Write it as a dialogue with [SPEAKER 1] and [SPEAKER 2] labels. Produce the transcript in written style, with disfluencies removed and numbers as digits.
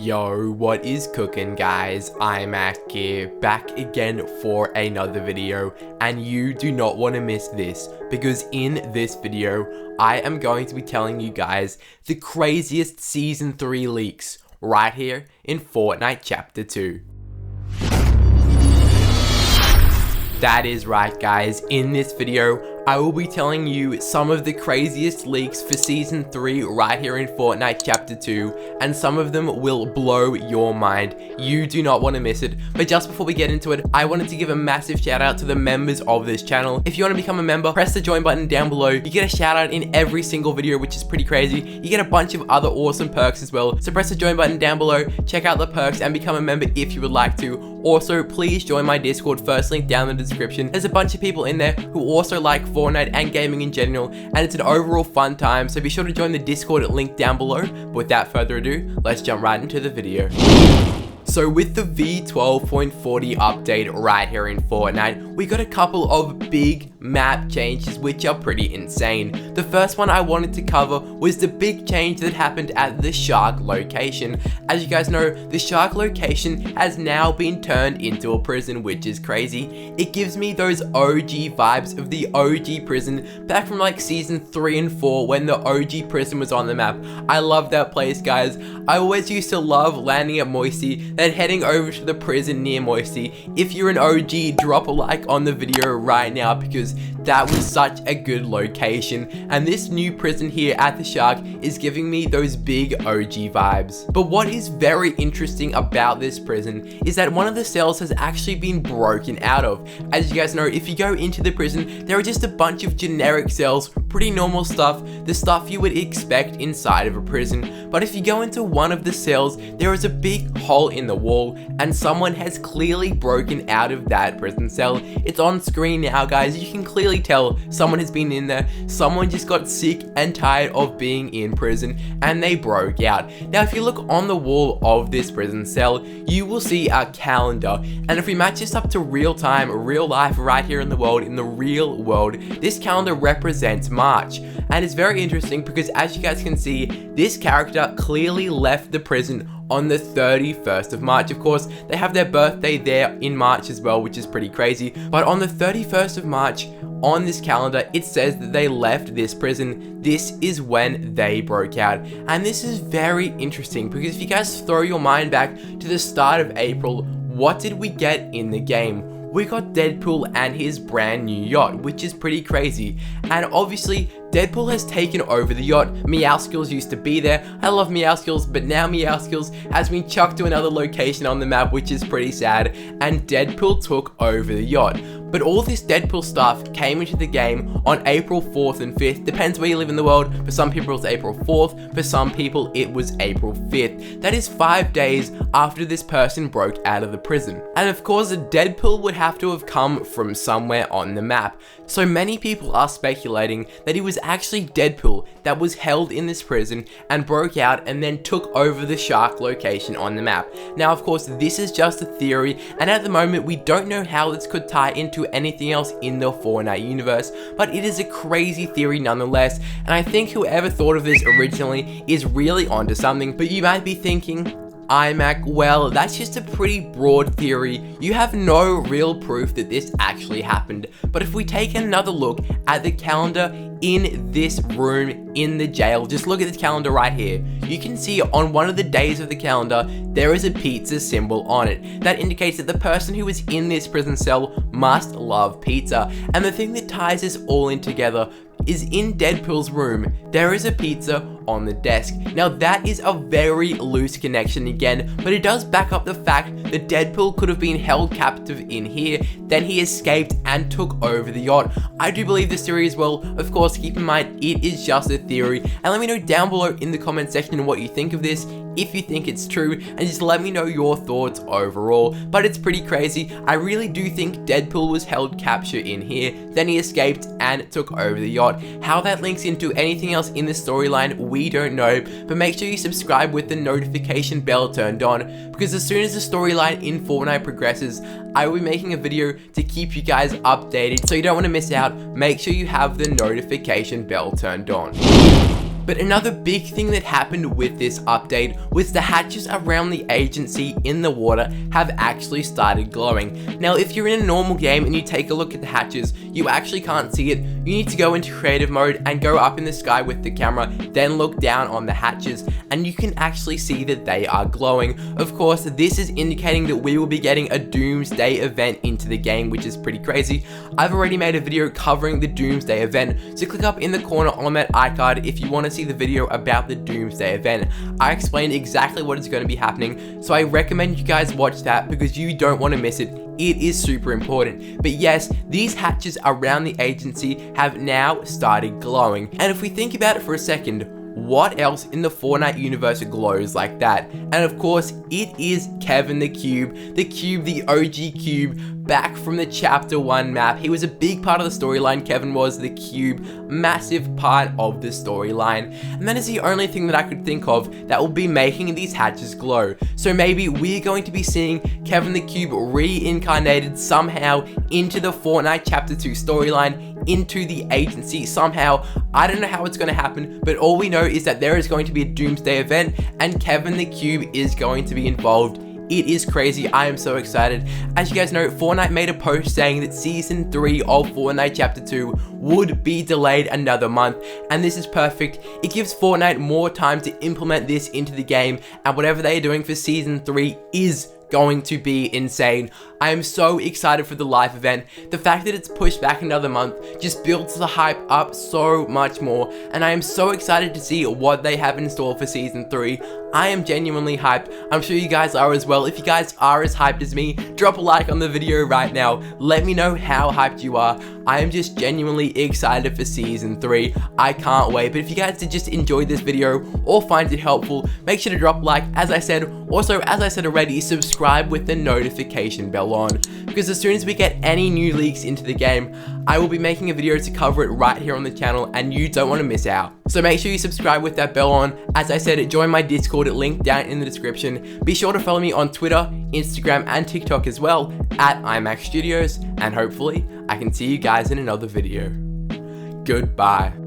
[SPEAKER 1] Yo, what is cooking, guys? Imack here, back again for another video, and you do not want to miss this, because in this video, I am going to be telling you guys the craziest Season 3 leaks right here in Fortnite Chapter 2. That is right, guys. In this video, I will be telling you some of the craziest leaks for Season 3 right here in Fortnite Chapter 2, and some of them will blow your mind. You do not want to miss it. But just before we get into it, I wanted to give a massive shout out to the members of this channel. If you want to become a member, press the join button down below. You get a shout out in every single video, which is pretty crazy. You get a bunch of other awesome perks as well. So press the join button down below, check out the perks, and become a member if you would like to. Also, please join my Discord, first link down in the description. There's a bunch of people in there who also like Fortnite and gaming in general, and it's an overall fun time, so be sure to join the Discord link down below. But without further ado, let's jump right into the video. So with the V12.40 update right here in Fortnite, we got a couple of big map changes which are pretty insane. The first one I wanted to cover was the big change that happened at the Shark location. As you guys know, the Shark location has now been turned into a prison, which is crazy. It gives me those OG vibes of the OG prison back from like Season 3 and 4 when the OG prison was on the map. I love that place, guys. I always used to love landing at Moisty, then heading over to the prison near Moisty. If you're an OG, drop a like on the video right now, because that was such a good location, and this new prison here at the Shark is giving me those big OG vibes. But what is very interesting about this prison is that one of the cells has actually been broken out of. As you guys know, if you go into the prison, there are just a bunch of generic cells, pretty normal stuff, the stuff you would expect inside of a prison. But if you go into one of the cells, there is a big hole in the wall, and someone has clearly broken out of that prison cell. It's on screen now, guys. You can clearly tell someone has been in there. Someone just got sick and tired of being in prison, and they broke out. Now, if you look on the wall of this prison cell, you will see a calendar, and if we match this up to real time, real life right here in the world, in the real world, this calendar represents March. And it's very interesting because, as you guys can see, this character clearly left the prison on the 31st of March. Of course, they have their birthday there in March as well, which is pretty crazy. But on the 31st of March, on this calendar, it says that they left this prison. This is when they broke out. And this is very interesting because if you guys throw your mind back to the start of April, what did we get in the game? We got Deadpool and his brand new yacht, which is pretty crazy. And obviously, Deadpool has taken over the yacht. Meowskills used to be there. I love Meowskills, but now Meowskills has been chucked to another location on the map, which is pretty sad. And Deadpool took over the yacht. But all this Deadpool stuff came into the game on April 4th and 5th. Depends where you live in the world. For some people, it's April 4th. For some people, it was April 5th. That is 5 days after this person broke out of the prison. And of course, Deadpool would have to have come from somewhere on the map. So many people are speculating that it was actually Deadpool that was held in this prison and broke out and then took over the Shark location on the map. Now, of course, this is just a theory, and at the moment, we don't know how this could tie into anything else in the Fortnite universe, but it is a crazy theory nonetheless, and I think whoever thought of this originally is really onto something. But you might be thinking, Imack, well, that's just a pretty broad theory. You have no real proof that this actually happened. But if we take another look at the calendar in this room in the jail, just look at the calendar right here. You can see on one of the days of the calendar, there is a pizza symbol on it. That indicates that the person who is in this prison cell must love pizza. And the thing that ties this all in together is in Deadpool's room, there is a pizza on the desk. Now that is a very loose connection again, but it does back up the fact that Deadpool could have been held captive in here, then he escaped and took over the yacht. I do believe this theory as well. Of course, keep in mind, it is just a theory, and let me know down below in the comment section what you think of this, if you think it's true, and just let me know your thoughts overall. But it's pretty crazy. I really do think Deadpool was held captive in here, then he escaped and took over the yaut. How that links into anything else in the storyline, we don't know, but make sure you subscribe with the notification bell turned on, because as soon as the storyline in Fortnite progresses, I will be making a video to keep you guys updated, so you don't want to miss out. Make sure you have the notification bell turned on. But another big thing that happened with this update was the hatches around the agency in the water have actually started glowing. Now, if you're in a normal game and you take a look at the hatches, you actually can't see it. You need to go into creative mode and go up in the sky with the camera, then look down on the hatches, and you can actually see that they are glowing. Of course, this is indicating that we will be getting a Doomsday event into the game, which is pretty crazy. I've already made a video covering the Doomsday event, so click up in the corner on that iCard if you want to see the video about the Doomsday event. I explained exactly what is going to be happening, so I recommend you guys watch that because you don't want to miss it. It is super important. But yes, these hatches around the agency have now started glowing. And if we think about it for a second, what else in the Fortnite universe glows like that? And of course, it is Kevin the Cube, the OG Cube, back from the Chapter 1 map. He was a big part of the storyline. Kevin was the Cube, massive part of the storyline. And that is the only thing that I could think of that will be making these hatches glow. So maybe we're going to be seeing Kevin the Cube reincarnated somehow into the Fortnite Chapter 2 storyline, into the agency somehow. I don't know how it's going to happen, but all we know is that there is going to be a Doomsday event and Kevin the Cube is going to be involved. It is crazy. I am so excited. As you guys know, Fortnite made a post saying that Season 3 of Fortnite Chapter 2 would be delayed another month, and this is perfect. It gives Fortnite more time to implement this into the game, and whatever they are doing for Season 3 is going to be insane. I am so excited for the live event. The fact that it's pushed back another month just builds the hype up so much more, and I am so excited to see what they have in store for Season 3. I am genuinely hyped. I'm sure you guys are as well. If you guys are as hyped as me, drop a like on the video right now. Let me know how hyped you are. I am just genuinely excited for Season 3. I can't wait. But if you guys did just enjoy this video or find it helpful, make sure to drop a like, as I said. Also, as I said already, subscribe with the notification bell on, because as soon as we get any new leaks into the game, I will be making a video to cover it right here on the channel, and you don't want to miss out. So make sure you subscribe with that bell on. As I said, join my Discord, link down in the description. Be sure to follow me on Twitter, Instagram, and TikTok as well, at Imack Studios, and hopefully I can see you guys in another video. Goodbye.